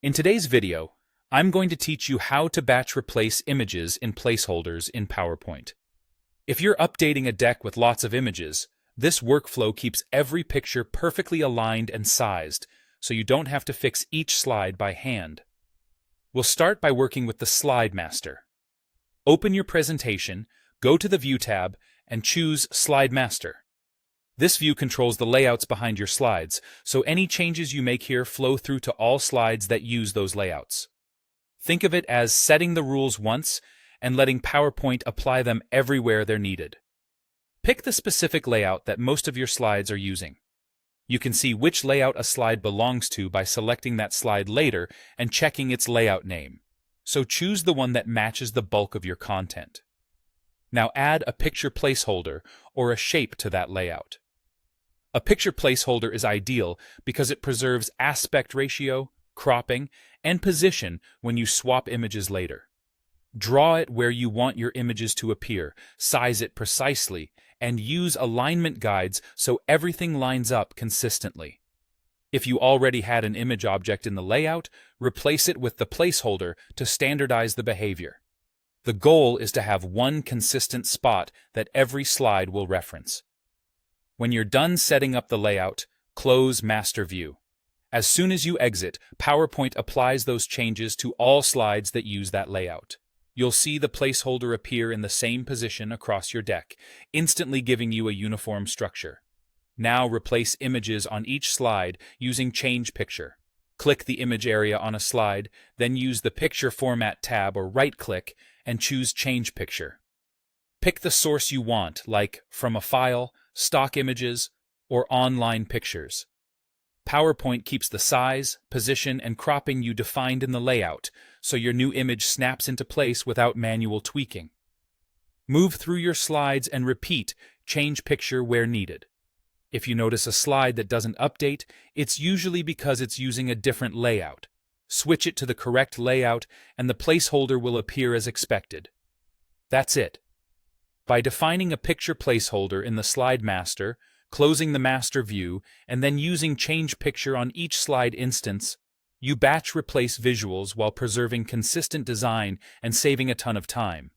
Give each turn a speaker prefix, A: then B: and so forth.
A: In today's video, I'm going to teach you how to batch replace images in placeholders in PowerPoint. If you're updating a deck with lots of images, this workflow keeps every picture perfectly aligned and sized, so you don't have to fix each slide by hand. We'll start by working with the Slide Master. Open your presentation, go to the View tab, and choose Slide Master. This view controls the layouts behind your slides, so any changes you make here flow through to all slides that use those layouts. Think of it as setting the rules once and letting PowerPoint apply them everywhere they're needed. Pick the specific layout that most of your slides are using. You can see which layout a slide belongs to by selecting that slide later and checking its layout name. So choose the one that matches the bulk of your content. Now add a picture placeholder or a shape to that layout. A picture placeholder is ideal because it preserves aspect ratio, cropping, and position when you swap images later. Draw it where you want your images to appear, size it precisely, and use alignment guides so everything lines up consistently. If you already had an image object in the layout, replace it with the placeholder to standardize the behavior. The goal is to have one consistent spot that every slide will reference. When you're done setting up the layout, close Master View. As soon as you exit, PowerPoint applies those changes to all slides that use that layout. You'll see the placeholder appear in the same position across your deck, instantly giving you a uniform structure. Now replace images on each slide using Change Picture. Click the image area on a slide, then use the Picture Format tab or right-click and choose Change Picture. Pick the source you want, like from a file, stock images, or online pictures. PowerPoint keeps the size, position, and cropping you defined in the layout, so your new image snaps into place without manual tweaking. Move through your slides and repeat Change Picture where needed. If you notice a slide that doesn't update, it's usually because it's using a different layout. Switch it to the correct layout and the placeholder will appear as expected. That's it. By defining a picture placeholder in the Slide Master, closing the Master View, and then using Change Picture on each slide instance, you batch replace visuals while preserving consistent design and saving a ton of time.